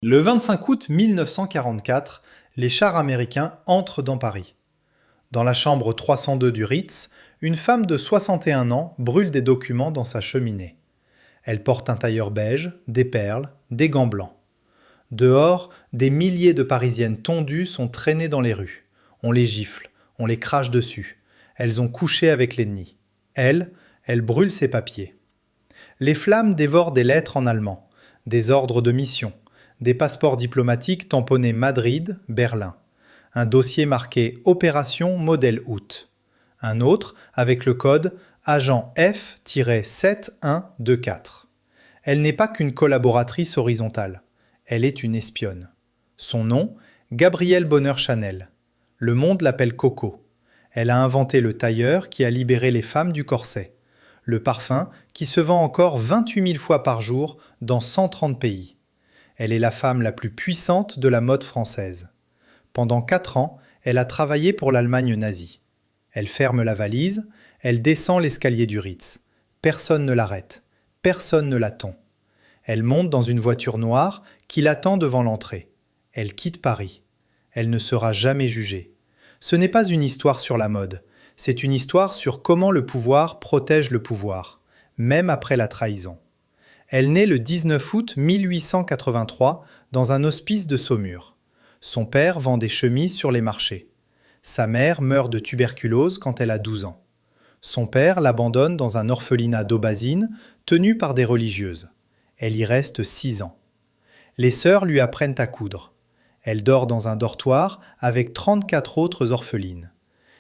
Le 25 août 1944, les chars américains entrent dans Paris. Dans la chambre 302 du Ritz, une femme de 61 ans brûle des documents dans sa cheminée. Elle porte un tailleur beige, des perles, des gants blancs. Dehors, des milliers de Parisiennes tondues sont traînées dans les rues. On les gifle, on les crache dessus. Elles ont couché avec l'ennemi. Elle brûle ses papiers. Les flammes dévorent des lettres en allemand, des ordres de mission, des passeports diplomatiques tamponnés Madrid, Berlin, un dossier marqué Opération Modèle Août, un autre avec le code Agent F-7124. Elle n'est pas qu'une collaboratrice horizontale, elle est une espionne. Son nom, Gabrielle Bonheur-Chanel. Le monde l'appelle Coco. Elle a inventé le tailleur qui a libéré les femmes du corset, le parfum qui se vend encore 28 000 fois par jour dans 130 pays. Elle est la femme la plus puissante de la mode française. Pendant 4 ans, elle a travaillé pour l'Allemagne nazie. Elle ferme la valise, elle descend l'escalier du Ritz. Personne ne l'arrête, personne ne l'attend. Elle monte dans une voiture noire qui l'attend devant l'entrée. Elle quitte Paris. Elle ne sera jamais jugée. Ce n'est pas une histoire sur la mode, c'est une histoire sur comment le pouvoir protège le pouvoir, même après la trahison. Elle naît le 19 août 1883 dans un hospice de Saumur. Son père vend des chemises sur les marchés. Sa mère meurt de tuberculose quand elle a 12 ans. Son père l'abandonne dans un orphelinat d'Aubazine tenu par des religieuses. Elle y reste 6 ans. Les sœurs lui apprennent à coudre. Elle dort dans un dortoir avec 34 autres orphelines.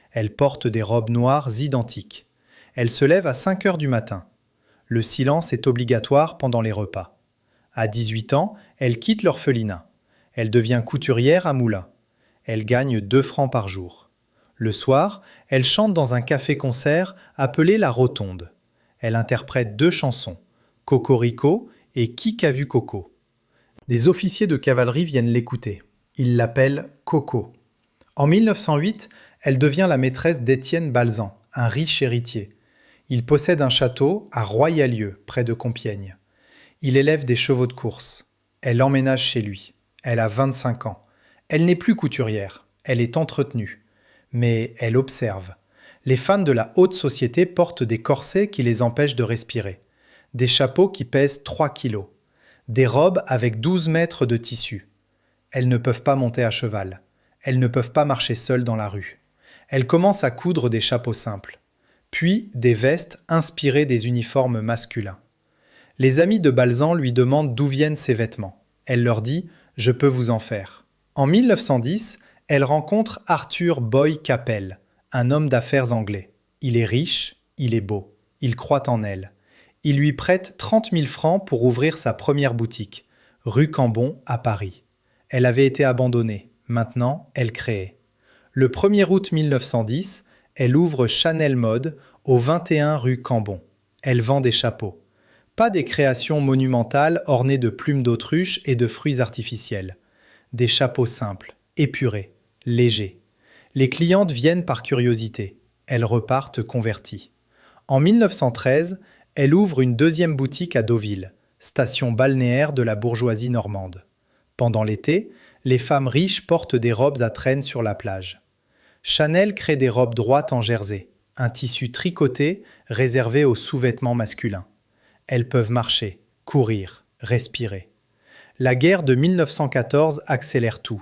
Elle porte des robes noires identiques. Elle se lève à 5 heures du matin. Le silence est obligatoire pendant les repas. À 18 ans, elle quitte l'orphelinat. Elle devient couturière à Moulins. Elle gagne 2 francs par jour. Le soir, elle chante dans un café-concert appelé La Rotonde. Elle interprète 2 chansons, Cocorico et Qui qu'a vu Coco. Des officiers de cavalerie viennent l'écouter. Ils l'appellent Coco. En 1908, elle devient la maîtresse d'Étienne Balzan, un riche héritier. Il possède un château à Royalieu, près de Compiègne. Il élève des chevaux de course. Elle emménage chez lui. Elle a 25 ans. Elle n'est plus couturière. Elle est entretenue. Mais elle observe. Les femmes de la haute société portent des corsets qui les empêchent de respirer. Des chapeaux qui pèsent 3 kilos. Des robes avec 12 mètres de tissu. Elles ne peuvent pas monter à cheval. Elles ne peuvent pas marcher seules dans la rue. Elle commence à coudre des chapeaux simples. Puis des vestes inspirées des uniformes masculins. Les amis de Balzan lui demandent d'où viennent ces vêtements. Elle leur dit « Je peux vous en faire ». En 1910, elle rencontre Arthur Boy Capel, un homme d'affaires anglais. Il est riche, il est beau, il croit en elle. Il lui prête 30 000 francs pour ouvrir sa première boutique, rue Cambon à Paris. Elle avait été abandonnée, maintenant elle créait. Le 1er août 1910, elle ouvre Chanel Mode au 21 rue Cambon. Elle vend des chapeaux. Pas des créations monumentales ornées de plumes d'autruche et de fruits artificiels. Des chapeaux simples, épurés, légers. Les clientes viennent par curiosité. Elles repartent converties. En 1913, elle ouvre une 2e boutique à Deauville, station balnéaire de la bourgeoisie normande. Pendant l'été, les femmes riches portent des robes à traîne sur la plage. Chanel crée des robes droites en jersey, un tissu tricoté réservé aux sous-vêtements masculins. Elles peuvent marcher, courir, respirer. La guerre de 1914 accélère tout.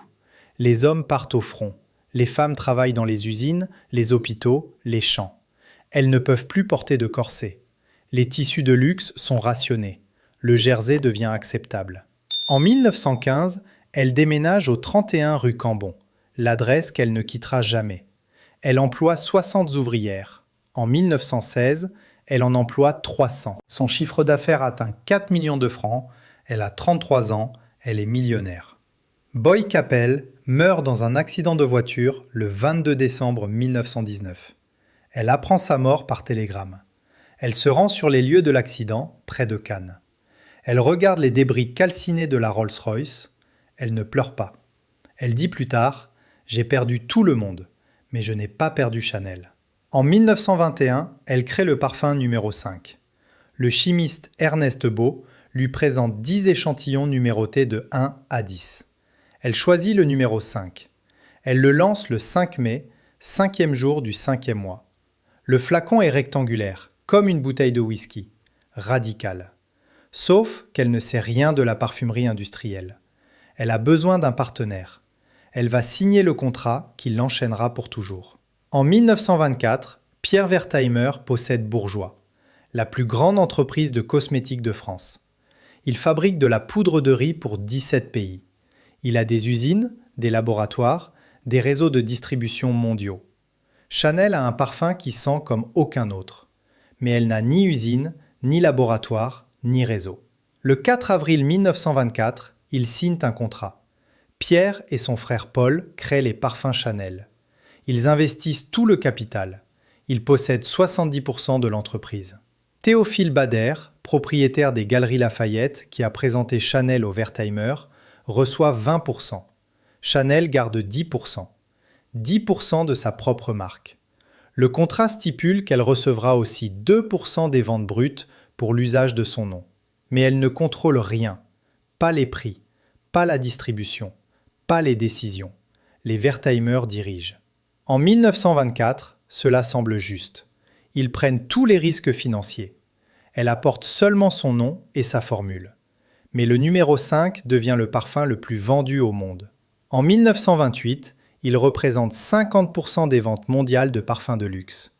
Les hommes partent au front. Les femmes travaillent dans les usines, les hôpitaux, les champs. Elles ne peuvent plus porter de corset. Les tissus de luxe sont rationnés. Le jersey devient acceptable. En 1915, elle déménage au 31 rue Cambon, l'adresse qu'elle ne quittera jamais. Elle emploie 60 ouvrières. En 1916, elle en emploie 300. Son chiffre d'affaires atteint 4 millions de francs. Elle a 33 ans. Elle est millionnaire. Boy Capel meurt dans un accident de voiture le 22 décembre 1919. Elle apprend sa mort par télégramme. Elle se rend sur les lieux de l'accident, près de Cannes. Elle regarde les débris calcinés de la Rolls-Royce. Elle ne pleure pas. Elle dit plus tard « J'ai perdu tout le monde, mais je n'ai pas perdu Chanel ». En 1921, elle crée le parfum numéro 5. Le chimiste Ernest Beau lui présente 10 échantillons numérotés de 1 à 10. Elle choisit le numéro 5. Elle le lance le 5 mai, 5e jour du 5e mois. Le flacon est rectangulaire, comme une bouteille de whisky. Radical. Sauf qu'elle ne sait rien de la parfumerie industrielle. Elle a besoin d'un partenaire. Elle va signer le contrat qui l'enchaînera pour toujours. En 1924, Pierre Wertheimer possède Bourjois, la plus grande entreprise de cosmétiques de France. Il fabrique de la poudre de riz pour 17 pays. Il a des usines, des laboratoires, des réseaux de distribution mondiaux. Chanel a un parfum qui sent comme aucun autre. Mais elle n'a ni usine, ni laboratoire, ni réseau. Le 4 avril 1924, ils signent un contrat. Pierre et son frère Paul créent les parfums Chanel. Ils investissent tout le capital. Ils possèdent 70% de l'entreprise. Théophile Bader, propriétaire des Galeries Lafayette qui a présenté Chanel au Wertheimer, reçoit 20%. Chanel garde 10%. 10% de sa propre marque. Le contrat stipule qu'elle recevra aussi 2% des ventes brutes pour l'usage de son nom. Mais elle ne contrôle rien. Pas les prix, pas la distribution, pas les décisions. Les Wertheimer dirigent. En 1924, cela semble juste. Ils prennent tous les risques financiers. Elle apporte seulement son nom et sa formule. Mais le numéro 5 devient le parfum le plus vendu au monde. En 1928, il représente 50% des ventes mondiales de parfums de luxe.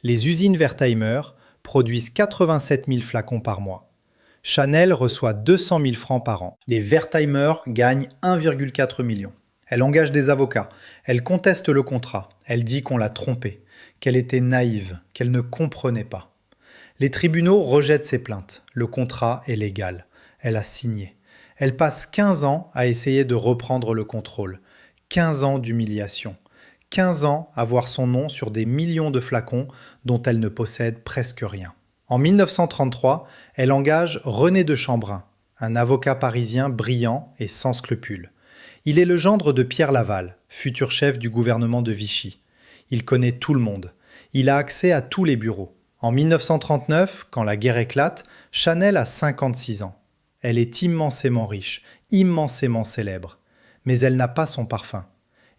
Les usines Wertheimer produisent 87 000 flacons par mois. Chanel reçoit 200 000 francs par an. Les Wertheimer gagnent 1,4 million. Elle engage des avocats, elle conteste le contrat, elle dit qu'on l'a trompée, qu'elle était naïve, qu'elle ne comprenait pas. Les tribunaux rejettent ses plaintes, le contrat est légal, elle a signé. Elle passe 15 ans à essayer de reprendre le contrôle, 15 ans d'humiliation, 15 ans à voir son nom sur des millions de flacons dont elle ne possède presque rien. En 1933, elle engage René de Chambrun, un avocat parisien brillant et sans scrupules. Il est le gendre de Pierre Laval, futur chef du gouvernement de Vichy. Il connaît tout le monde. Il a accès à tous les bureaux. En 1939, quand la guerre éclate, Chanel a 56 ans. Elle est immensément riche, immensément célèbre. Mais elle n'a pas son parfum.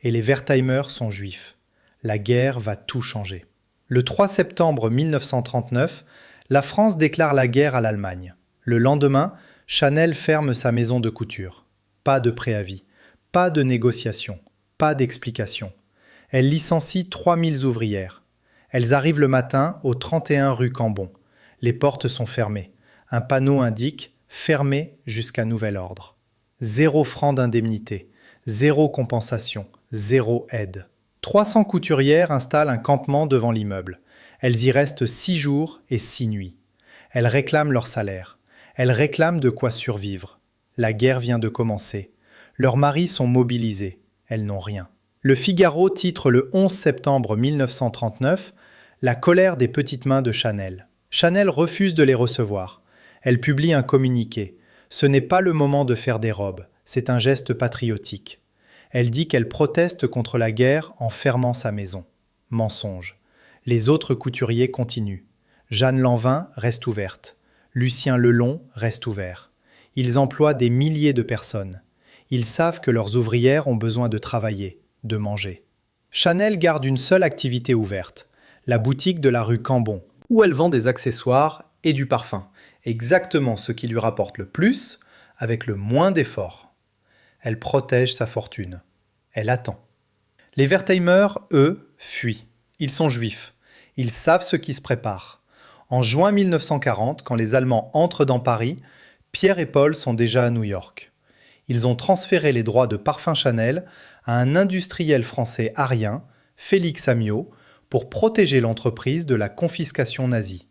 Et les Wertheimer sont juifs. La guerre va tout changer. Le 3 septembre 1939, la France déclare la guerre à l'Allemagne. Le lendemain, Chanel ferme sa maison de couture. Pas de préavis. Pas de négociation, pas d'explication. Elle licencie 3000 ouvrières. Elles arrivent le matin au 31 rue Cambon. Les portes sont fermées. Un panneau indique « Fermé jusqu'à nouvel ordre ». 0 francs d'indemnité, 0 compensation, 0 aide. 300 couturières installent un campement devant l'immeuble. Elles y restent 6 jours et 6 nuits. Elles réclament leur salaire. Elles réclament de quoi survivre. La guerre vient de commencer. Leurs maris sont mobilisés, elles n'ont rien. Le Figaro titre le 11 septembre 1939 « La colère des petites mains de Chanel ». Chanel refuse de les recevoir. Elle publie un communiqué. Ce n'est pas le moment de faire des robes, c'est un geste patriotique. Elle dit qu'elle proteste contre la guerre en fermant sa maison. Mensonge. Les autres couturiers continuent. Jeanne Lanvin reste ouverte. Lucien Lelon reste ouvert. Ils emploient des milliers de personnes. Ils savent que leurs ouvrières ont besoin de travailler, de manger. Chanel garde une seule activité ouverte, la boutique de la rue Cambon, où elle vend des accessoires et du parfum, exactement ce qui lui rapporte le plus, avec le moins d'efforts. Elle protège sa fortune. Elle attend. Les Wertheimer, eux, fuient. Ils sont juifs. Ils savent ce qui se prépare. En juin 1940, quand les Allemands entrent dans Paris, Pierre et Paul sont déjà à New York. Ils ont transféré les droits de parfum Chanel à un industriel français arien, Félix Amiot, pour protéger l'entreprise de la confiscation nazie.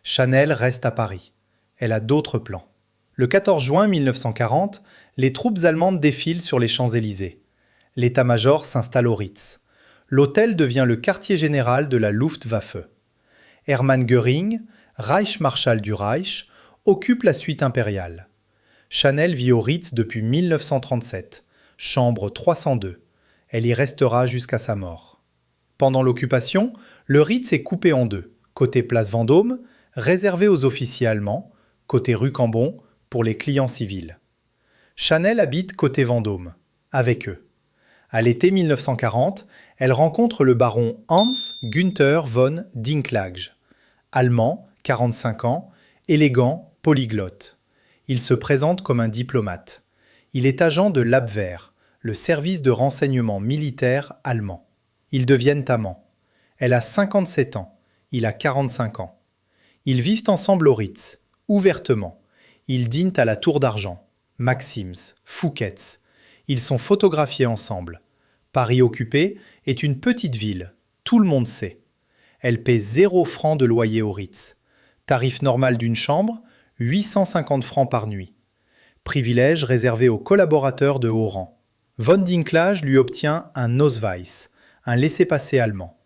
Chanel reste à Paris. Elle a d'autres plans. Le 14 juin 1940, les troupes allemandes défilent sur les Champs-Élysées. L'état-major s'installe au Ritz. L'hôtel devient le quartier général de la Luftwaffe. Hermann Göring, Reichsmarschall du Reich, occupe la suite impériale. Chanel vit au Ritz depuis 1937, chambre 302. Elle y restera jusqu'à sa mort. Pendant l'occupation, le Ritz est coupé en deux. Côté place Vendôme, réservé aux officiers allemands. Côté rue Cambon, pour les clients civils. Chanel habite côté Vendôme, avec eux. À l'été 1940, elle rencontre le baron Hans Günther von Dinklage, allemand, 45 ans, élégant, polyglotte. Il se présente comme un diplomate. Il est agent de l'Abwehr, le service de renseignement militaire allemand. Ils deviennent amants. Elle a 57 ans, il a 45 ans. Ils vivent ensemble au Ritz, ouvertement. Ils dînent à la Tour d'Argent, Maxim's, Fouquet's. Ils sont photographiés ensemble. Paris occupé est une petite ville, tout le monde sait. Elle paie 0 francs de loyer au Ritz. Tarif normal d'une chambre, 850 francs par nuit. Privilège réservé aux collaborateurs de haut rang. Von Dinklage lui obtient un Ausweis, un laissez-passer allemand.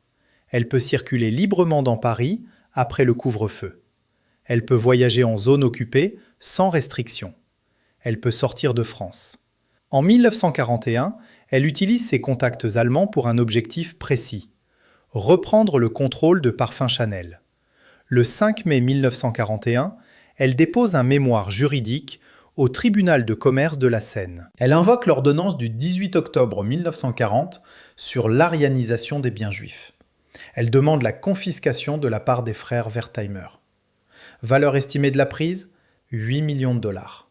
Elle peut circuler librement dans Paris après le couvre-feu. Elle peut voyager en zone occupée sans restriction. Elle peut sortir de France. En 1941, elle utilise ses contacts allemands pour un objectif précis, reprendre le contrôle de Parfums Chanel. Le 5 mai 1941, elle dépose un mémoire juridique au tribunal de commerce de la Seine. Elle invoque l'ordonnance du 18 octobre 1940 sur l'arianisation des biens juifs. Elle demande la confiscation de la part des frères Wertheimer. Valeur estimée de la prise, 8 millions de dollars.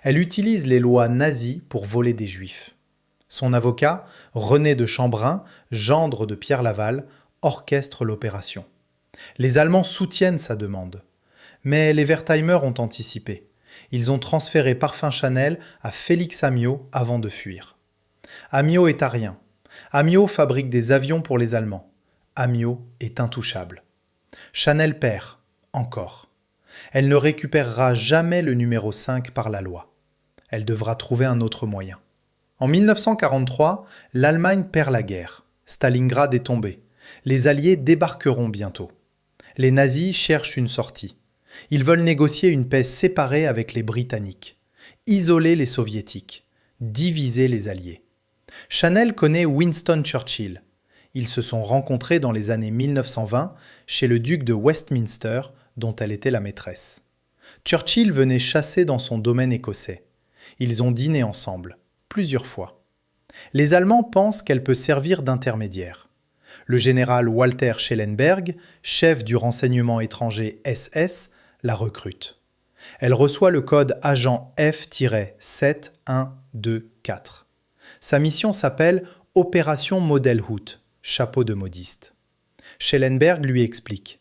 Elle utilise les lois nazies pour voler des juifs. Son avocat, René de Chambrun, gendre de Pierre Laval, orchestre l'opération. Les Allemands soutiennent sa demande. Mais les Wertheimer ont anticipé. Ils ont transféré Parfums Chanel à Félix Amiot avant de fuir. Amiot est arien. Amiot fabrique des avions pour les Allemands. Amiot est intouchable. Chanel perd, encore. Elle ne récupérera jamais le numéro 5 par la loi. Elle devra trouver un autre moyen. En 1943, l'Allemagne perd la guerre. Stalingrad est tombé. Les Alliés débarqueront bientôt. Les nazis cherchent une sortie. Ils veulent négocier une paix séparée avec les Britanniques, isoler les Soviétiques, diviser les Alliés. Chanel connaît Winston Churchill. Ils se sont rencontrés dans les années 1920 chez le duc de Westminster, dont elle était la maîtresse. Churchill venait chasser dans son domaine écossais. Ils ont dîné ensemble, plusieurs fois. Les Allemands pensent qu'elle peut servir d'intermédiaire. Le général Walter Schellenberg, chef du renseignement étranger SS, la recrute. Elle reçoit le code agent F-7124. Sa mission s'appelle Opération Modelhood, chapeau de modiste. Schellenberg lui explique.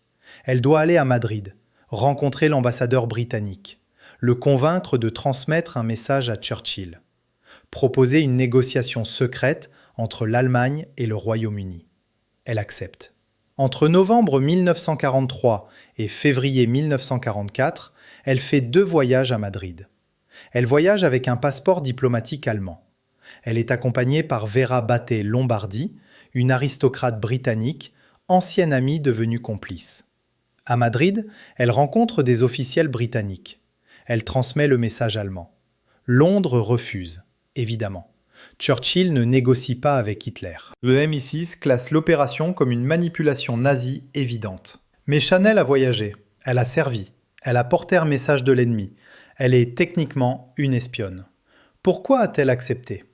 Elle doit aller à Madrid, rencontrer l'ambassadeur britannique, le convaincre de transmettre un message à Churchill, proposer une négociation secrète entre l'Allemagne et le Royaume-Uni. Elle accepte. Entre novembre 1943 et février 1944, elle fait 2 voyages à Madrid. Elle voyage avec un passeport diplomatique allemand. Elle est accompagnée par Vera Batté Lombardi, une aristocrate britannique, ancienne amie devenue complice. À Madrid, elle rencontre des officiels britanniques. Elle transmet le message allemand. Londres refuse, évidemment. Churchill ne négocie pas avec Hitler. Le MI6 classe l'opération comme une manipulation nazie évidente. Mais Chanel a voyagé, elle a servi, elle a porté un message de l'ennemi. Elle est techniquement une espionne. Pourquoi a-t-elle accepté ?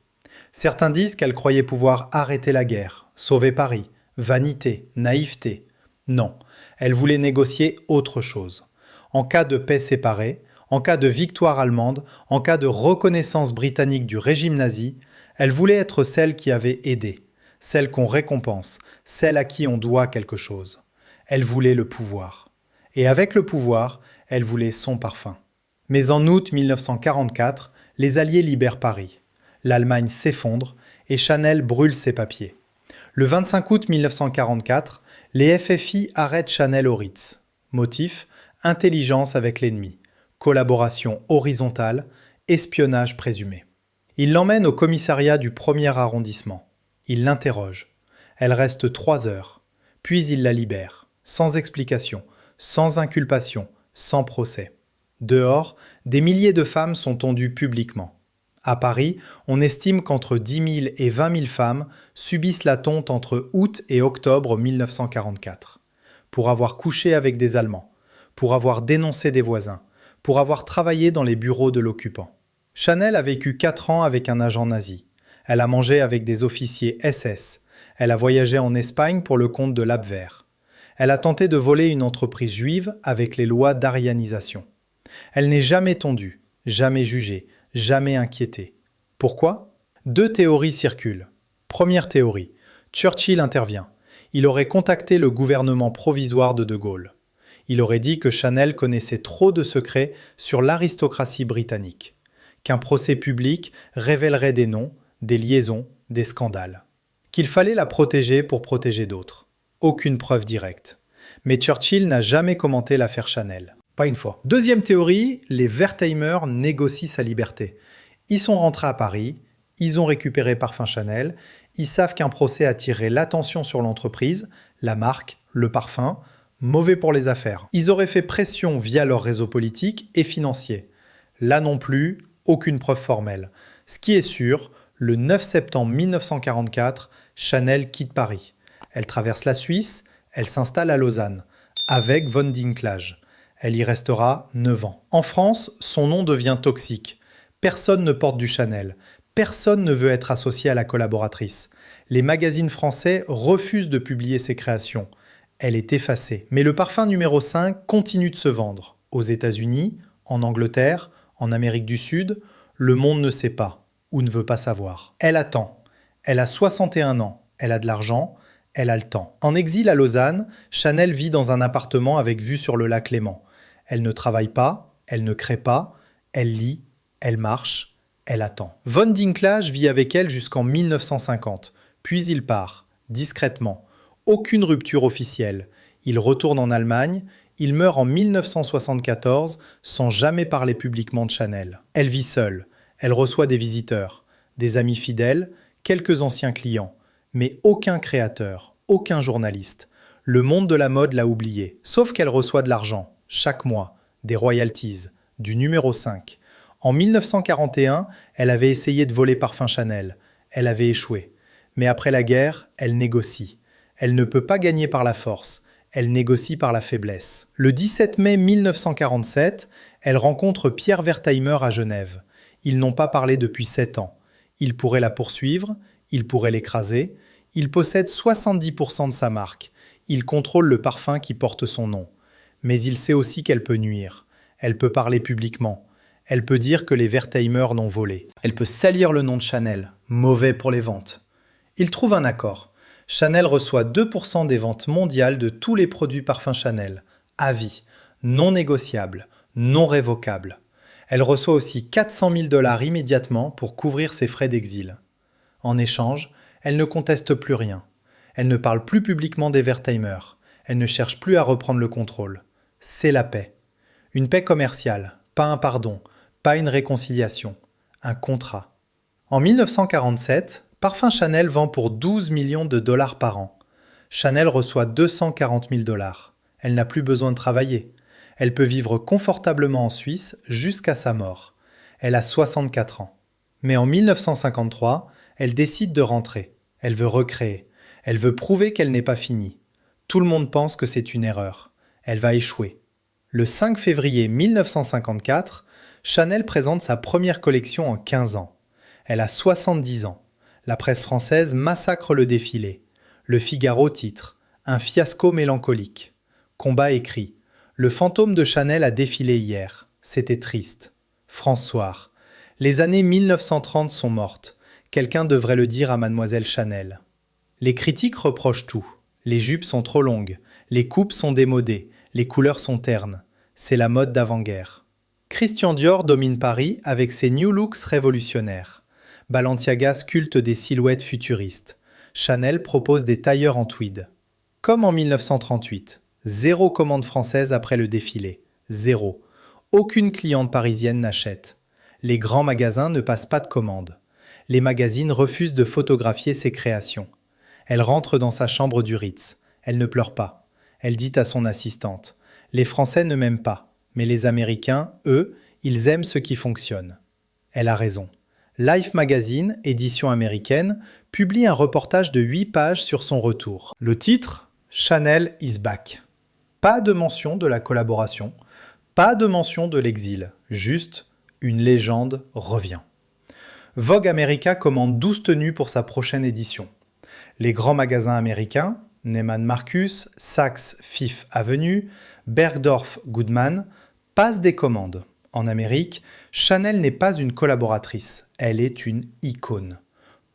Certains disent qu'elle croyait pouvoir arrêter la guerre, sauver Paris, vanité, naïveté. Non, elle voulait négocier autre chose. En cas de paix séparée, en cas de victoire allemande, en cas de reconnaissance britannique du régime nazi, elle voulait être celle qui avait aidé, celle qu'on récompense, celle à qui on doit quelque chose. Elle voulait le pouvoir. Et avec le pouvoir, elle voulait son parfum. Mais en août 1944, les Alliés libèrent Paris. L'Allemagne s'effondre et Chanel brûle ses papiers. Le 25 août 1944, les FFI arrêtent Chanel au Ritz. Motif : intelligence avec l'ennemi, collaboration horizontale, espionnage présumé. Ils l'emmènent au commissariat du 1er arrondissement. Ils l'interrogent. Elle reste 3 heures. Puis ils la libèrent, sans explication, sans inculpation, sans procès. Dehors, des milliers de femmes sont tondues publiquement. À Paris, on estime qu'entre 10 000 et 20 000 femmes subissent la tonte entre août et octobre 1944. Pour avoir couché avec des Allemands, pour avoir dénoncé des voisins, pour avoir travaillé dans les bureaux de l'occupant. Chanel a vécu 4 ans avec un agent nazi. Elle a mangé avec des officiers SS. Elle a voyagé en Espagne pour le compte de l'Abwehr. Elle a tenté de voler une entreprise juive avec les lois d'aryanisation. Elle n'est jamais tondue, jamais jugée, jamais inquiétée. Pourquoi ? 2 théories circulent. Première théorie, Churchill intervient. Il aurait contacté le gouvernement provisoire de De Gaulle. Il aurait dit que Chanel connaissait trop de secrets sur l'aristocratie britannique, qu'un procès public révélerait des noms, des liaisons, des scandales. Qu'il fallait la protéger pour protéger d'autres. Aucune preuve directe. Mais Churchill n'a jamais commenté l'affaire Chanel. Pas une fois. Deuxième théorie, les Wertheimer négocient sa liberté. Ils sont rentrés à Paris, ils ont récupéré Parfums Chanel, ils savent qu'un procès attirerait l'attention sur l'entreprise, la marque, le parfum, mauvais pour les affaires. Ils auraient fait pression via leur réseau politique et financier. Là non plus, aucune preuve formelle. Ce qui est sûr, le 9 septembre 1944, Chanel quitte Paris. Elle traverse la Suisse, elle s'installe à Lausanne, avec von Dinklage. Elle y restera 9 ans. En France, son nom devient toxique. Personne ne porte du Chanel. Personne ne veut être associé à la collaboratrice. Les magazines français refusent de publier ses créations. Elle est effacée. Mais le parfum numéro 5 continue de se vendre. Aux États-Unis, en Angleterre, en Amérique du Sud, le monde ne sait pas ou ne veut pas savoir. Elle attend. Elle a 61 ans. Elle a de l'argent. Elle a le temps. En exil à Lausanne, Chanel vit dans un appartement avec vue sur le lac Léman. Elle ne travaille pas, elle ne crée pas, elle lit, elle marche, elle attend. Von Dinklage vit avec elle jusqu'en 1950, puis il part, discrètement. Aucune rupture officielle. Il retourne en Allemagne, il meurt en 1974 sans jamais parler publiquement de Chanel. Elle vit seule, elle reçoit des visiteurs, des amis fidèles, quelques anciens clients, mais aucun créateur, aucun journaliste. Le monde de la mode l'a oubliée, sauf qu'elle reçoit de l'argent. Chaque mois, des royalties, du numéro 5. En 1941, elle avait essayé de voler Parfums Chanel. Elle avait échoué. Mais après la guerre, elle négocie. Elle ne peut pas gagner par la force. Elle négocie par la faiblesse. Le 17 mai 1947, elle rencontre Pierre Wertheimer à Genève. Ils n'ont pas parlé depuis 7 ans. Il pourrait la poursuivre, il pourrait l'écraser. Il possède 70% de sa marque. Il contrôle le parfum qui porte son nom. Mais il sait aussi qu'elle peut nuire. Elle peut parler publiquement. Elle peut dire que les Wertheimer n'ont volé. Elle peut salir le nom de Chanel, mauvais pour les ventes. Il trouve un accord. Chanel reçoit 2% des ventes mondiales de tous les produits parfums Chanel, à vie, non négociables, non révocables. Elle reçoit aussi 400 000 $ immédiatement pour couvrir ses frais d'exil. En échange, elle ne conteste plus rien. Elle ne parle plus publiquement des Wertheimer. Elle ne cherche plus à reprendre le contrôle. C'est la paix. Une paix commerciale, pas un pardon, pas une réconciliation, un contrat. En 1947, Parfums Chanel vend pour 12 millions de dollars par an. Chanel reçoit 240 000 $. Elle n'a plus besoin de travailler. Elle peut vivre confortablement en Suisse jusqu'à sa mort. Elle a 64 ans. Mais en 1953, elle décide de rentrer. Elle veut recréer. Elle veut prouver qu'elle n'est pas finie. Tout le monde pense que c'est une erreur. Elle va échouer. Le 5 février 1954, Chanel présente sa première collection en 15 ans. Elle a 70 ans. La presse française massacre le défilé. Le Figaro titre « Un fiasco mélancolique ». Combat écrit « Le fantôme de Chanel a défilé hier. C'était triste. » François. Les années 1930 sont mortes. Quelqu'un devrait le dire à Mademoiselle Chanel. Les critiques reprochent tout. Les jupes sont trop longues. Les coupes sont démodées. Les couleurs sont ternes. C'est la mode d'avant-guerre. Christian Dior domine Paris avec ses new looks révolutionnaires. Balenciaga sculpte des silhouettes futuristes. Chanel propose des tailleurs en tweed. Comme en 1938, 0 commande française après le défilé. 0. Aucune cliente parisienne n'achète. Les grands magasins ne passent pas de commandes. Les magazines refusent de photographier ses créations. Elle rentre dans sa chambre du Ritz. Elle ne pleure pas. Elle dit à son assistante « Les Français ne m'aiment pas, mais les Américains, eux, ils aiment ce qui fonctionne. » Elle a raison. Life Magazine, édition américaine, publie un reportage de 8 pages sur son retour. Le titre « Chanel is back ». Pas de mention de la collaboration, Pas de mention de l'exil, juste une légende revient. Vogue America commande 12 tenues pour sa prochaine édition. Les grands magasins américains, Neiman Marcus, Saks Fifth Avenue, Bergdorf Goodman, passent des commandes. En Amérique, Chanel n'est pas une collaboratrice, elle est une icône.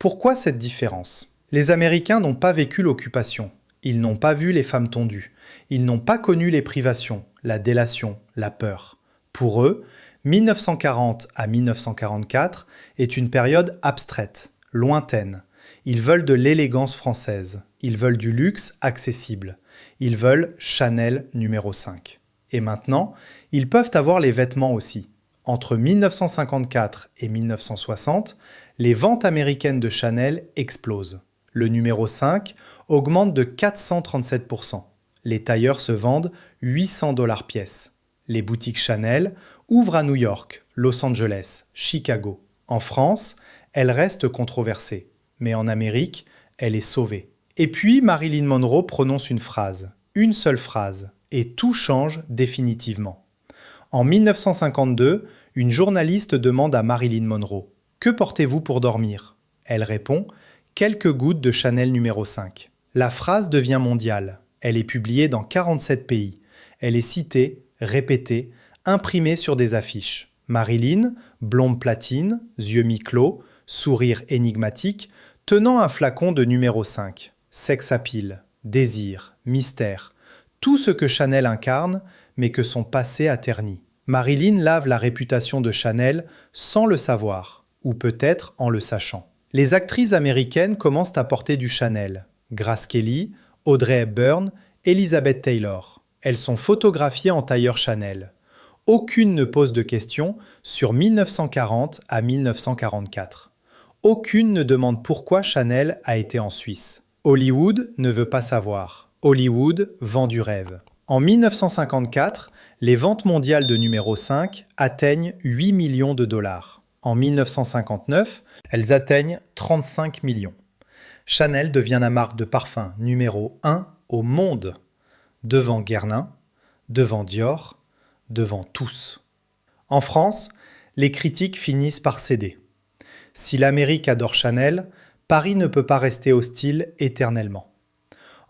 Pourquoi cette différence ? Les Américains n'ont pas vécu l'occupation, ils n'ont pas vu les femmes tondues, ils n'ont pas connu les privations, la délation, la peur. Pour eux, 1940 à 1944 est une période abstraite, lointaine. Ils veulent de l'élégance française, ils veulent du luxe accessible, ils veulent Chanel numéro 5. Et maintenant, ils peuvent avoir les vêtements aussi. Entre 1954 et 1960, les ventes américaines de Chanel explosent. Le numéro 5 augmente de 437%. Les tailleurs se vendent 800 $ pièce. Les boutiques Chanel ouvrent à New York, Los Angeles, Chicago. En France, elle reste controversée. Mais en Amérique, elle est sauvée. Et puis Marilyn Monroe prononce une seule phrase, et tout change définitivement. En 1952, une journaliste demande à Marilyn Monroe « Que portez-vous pour dormir ?» Elle répond « Quelques gouttes de Chanel numéro 5 ». La phrase devient mondiale. Elle est publiée dans 47 pays. Elle est citée, répétée, imprimée sur des affiches. Marilyn, blonde platine, yeux mi-clos, sourire énigmatique, tenant un flacon de numéro 5. Sex appeal, désir, mystère, tout ce que Chanel incarne, mais que son passé a terni. Marilyn lave la réputation de Chanel sans le savoir, ou peut-être en le sachant. Les actrices américaines commencent à porter du Chanel. Grace Kelly, Audrey Hepburn, Elizabeth Taylor. Elles sont photographiées en tailleur Chanel. Aucune ne pose de questions sur 1940 à 1944. Aucune ne demande pourquoi Chanel a été en Suisse. Hollywood ne veut pas savoir. Hollywood vend du rêve. En 1954, les ventes mondiales de numéro 5 atteignent 8 millions de dollars. En 1959, elles atteignent 35 millions. Chanel devient la marque de parfum numéro 1 au monde, devant Guerlain, devant Dior, devant tous. En France, les critiques finissent par céder. Si l'Amérique adore Chanel, Paris ne peut pas rester hostile éternellement.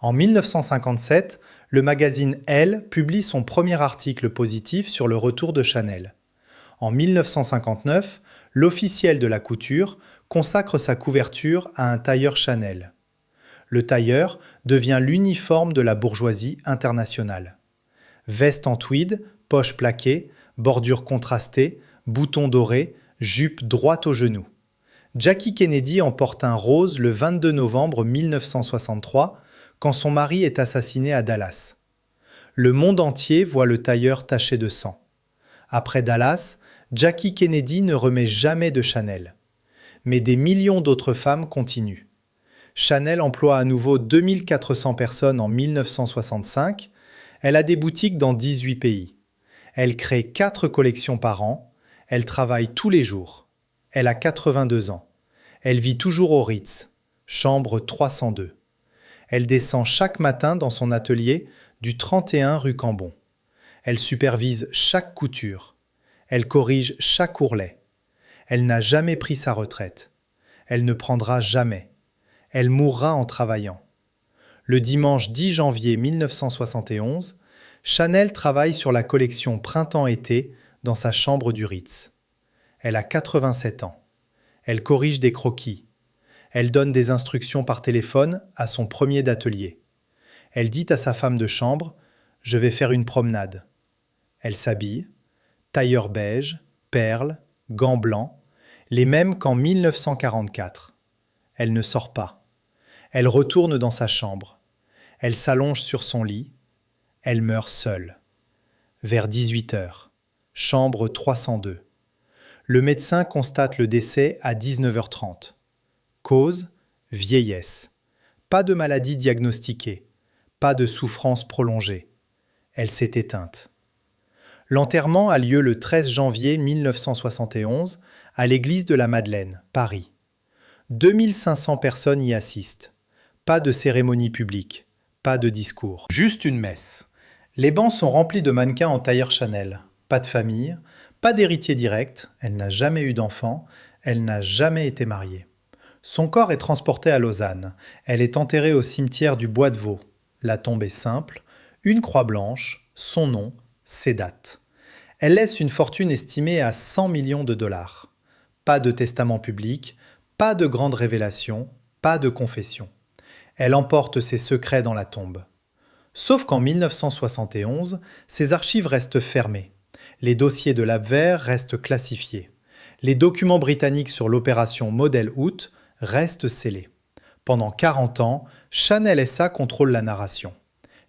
En 1957, le magazine Elle publie son premier article positif sur le retour de Chanel. En 1959, l'officiel de la couture consacre sa couverture à un tailleur Chanel. Le tailleur devient l'uniforme de la bourgeoisie internationale. Veste en tweed, poche plaquée, bordure contrastée, boutons dorés, jupe droite aux genoux. Jackie Kennedy en porte un rose le 22 novembre 1963, quand son mari est assassiné à Dallas. Le monde entier voit le tailleur taché de sang. Après Dallas, Jackie Kennedy ne remet jamais de Chanel. Mais des millions d'autres femmes continuent. Chanel emploie à nouveau 2400 personnes en 1965. Elle a des boutiques dans 18 pays. Elle crée 4 collections par an. Elle travaille tous les jours. Elle a 82 ans. Elle vit toujours au Ritz, chambre 302. Elle descend chaque matin dans son atelier du 31 rue Cambon. Elle supervise chaque couture. Elle corrige chaque ourlet. Elle n'a jamais pris sa retraite. Elle ne prendra jamais. Elle mourra en travaillant. Le dimanche 10 janvier 1971, Chanel travaille sur la collection Printemps-été dans sa chambre du Ritz. Elle a 87 ans. Elle corrige des croquis. Elle donne des instructions par téléphone à son premier d'atelier. Elle dit à sa femme de chambre « Je vais faire une promenade ». Elle s'habille, tailleur beige, perles, gants blancs, les mêmes qu'en 1944. Elle ne sort pas. Elle retourne dans sa chambre. Elle s'allonge sur son lit. Elle meurt seule. Vers 18 h, chambre 302. Le médecin constate le décès à 19 h 30. Cause : vieillesse. Pas de maladie diagnostiquée. Pas de souffrance prolongée. Elle s'est éteinte. L'enterrement a lieu le 13 janvier 1971 à l'église de la Madeleine, Paris. 2500 personnes y assistent. Pas de cérémonie publique. Pas de discours. Juste une messe. Les bancs sont remplis de mannequins en tailleur Chanel. pas de famille, pas d'héritier direct, elle n'a jamais eu d'enfant, elle n'a jamais été mariée. Son corps est transporté à Lausanne. Elle est enterrée au cimetière du Bois de Vaux. La tombe est simple, une croix blanche, son nom, ses dates. Elle laisse une fortune estimée à 100 millions de dollars. Pas de testament public, pas de grande révélation, pas de confession. Elle emporte ses secrets dans la tombe. Sauf qu'en 1971, ses archives restent fermées. Les dossiers de l'Abwehr restent classifiés. Les documents britanniques sur l'opération Model Hood restent scellés. Pendant 40 ans, Chanel SA contrôle la narration.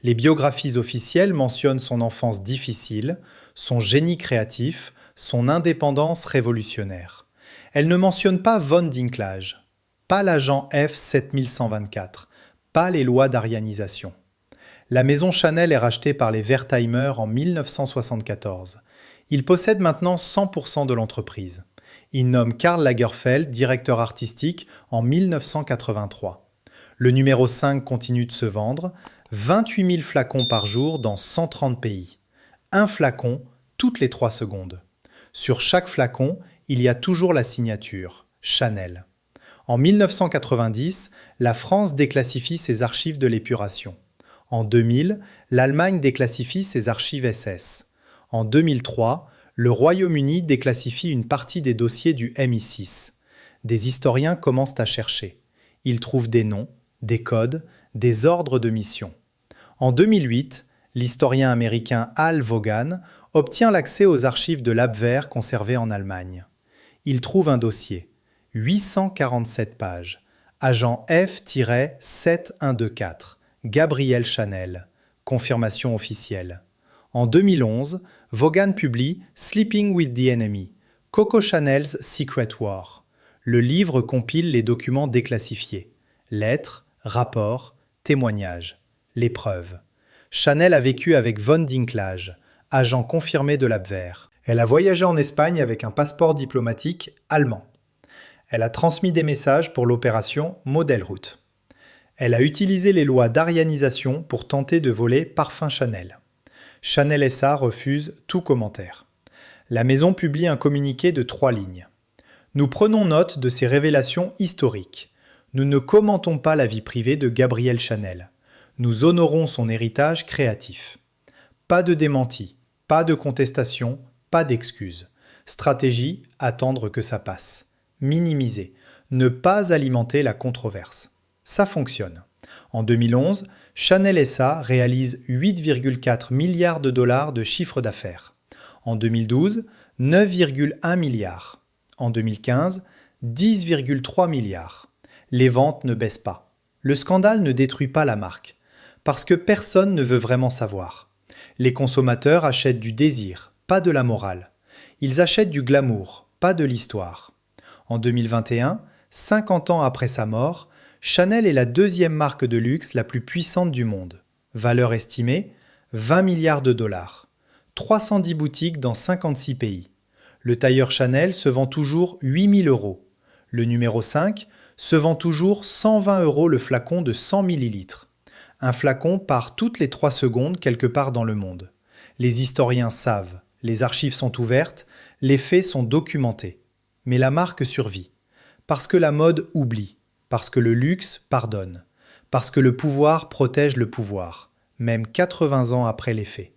Les biographies officielles mentionnent son enfance difficile, son génie créatif, son indépendance révolutionnaire. Elles ne mentionnent pas von Dinklage, pas l'agent F7124, pas les lois d'arianisation. La maison Chanel est rachetée par les Wertheimer en 1974. Ils possèdent maintenant 100% de l'entreprise. Ils nomment Karl Lagerfeld directeur artistique en 1983. Le numéro 5 continue de se vendre, 28 000 flacons par jour dans 130 pays. Un flacon toutes les 3 secondes. Sur chaque flacon, il y a toujours la signature, Chanel. En 1990, la France déclassifie ses archives de l'épuration. En 2000, l'Allemagne déclassifie ses archives SS. En 2003, le Royaume-Uni déclassifie une partie des dossiers du MI6. Des historiens commencent à chercher. Ils trouvent des noms, des codes, des ordres de mission. En 2008, l'historien américain Hal Vaughan obtient l'accès aux archives de l'Abwehr conservées en Allemagne. Il trouve un dossier, 847 pages, agent F-7124, Gabrielle Chanel, confirmation officielle. En 2011, Vaughan publie Sleeping with the Enemy, Coco Chanel's Secret War. Le livre compile les documents déclassifiés, lettres, rapports, témoignages, les preuves. Chanel a vécu avec von Dinklage, agent confirmé de l'Abwehr. Elle a voyagé en Espagne avec un passeport diplomatique allemand. Elle a transmis des messages pour l'opération Model Hood. Elle a utilisé les lois d'arianisation pour tenter de voler Parfum Chanel. Chanel SA refuse tout commentaire. La maison publie un communiqué de 3 lignes. Nous prenons note de ces révélations historiques. Nous ne commentons pas la vie privée de Gabrielle Chanel. Nous honorons son héritage créatif. Pas de démenti, pas de contestation, pas d'excuses. Stratégie, attendre que ça passe. Minimiser, ne pas alimenter la controverse. Ça fonctionne. En 2011, Chanel SA réalise 8,4 milliards de dollars de chiffre d'affaires. En 2012, 9,1 milliards. En 2015, 10,3 milliards. Les ventes ne baissent pas. Le scandale ne détruit pas la marque, parce que personne ne veut vraiment savoir. Les consommateurs achètent du désir, pas de la morale. Ils achètent du glamour, pas de l'histoire. En 2021, 50 ans après sa mort, Chanel est la deuxième marque de luxe la plus puissante du monde. Valeur estimée, 20 milliards de dollars. 310 boutiques dans 56 pays. Le tailleur Chanel se vend toujours 8 000 €. Le numéro 5 se vend toujours 120 € le flacon de 100 ml. Un flacon part toutes les 3 secondes quelque part dans le monde. Les historiens savent, les archives sont ouvertes, les faits sont documentés. Mais la marque survit. Parce que la mode oublie. Parce que le luxe pardonne. Parce que le pouvoir protège le pouvoir, même 80 ans après les faits.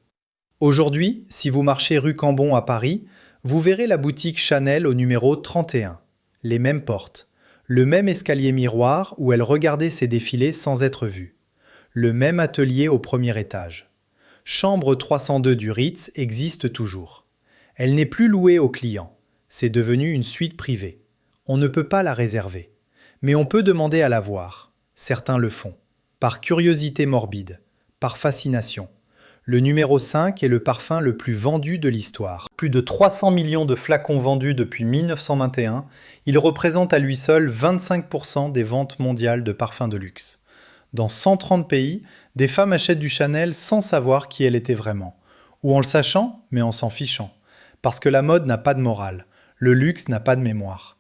Aujourd'hui, si vous marchez rue Cambon à Paris, vous verrez la boutique Chanel au numéro 31. Les mêmes portes. Le même escalier miroir où elle regardait ses défilés sans être vue. Le même atelier au premier étage. Chambre 302 du Ritz existe toujours. Elle n'est plus louée aux clients. C'est devenu une suite privée. On ne peut pas la réserver. Mais on peut demander à la voir. Certains le font. Par curiosité morbide. Par fascination. Le numéro 5 est le parfum le plus vendu de l'histoire. Plus de 300 millions de flacons vendus depuis 1921, il représente à lui seul 25% des ventes mondiales de parfums de luxe. Dans 130 pays, des femmes achètent du Chanel sans savoir qui elle était vraiment. Ou en le sachant, mais en s'en fichant. Parce que la mode n'a pas de morale. Le luxe n'a pas de mémoire.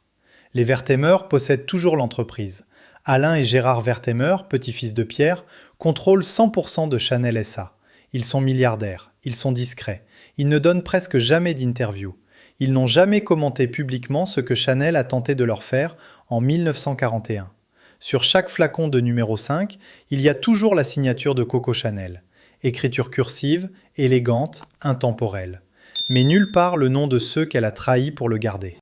Les Wertheimer possèdent toujours l'entreprise. Alain et Gérard Wertheimer, petits-fils de Pierre, contrôlent 100% de Chanel SA. Ils sont milliardaires, ils sont discrets. Ils ne donnent presque jamais d'interview. Ils n'ont jamais commenté publiquement ce que Chanel a tenté de leur faire en 1941. Sur chaque flacon de numéro 5, il y a toujours la signature de Coco Chanel. Écriture cursive, élégante, intemporelle. Mais nulle part le nom de ceux qu'elle a trahis pour le garder.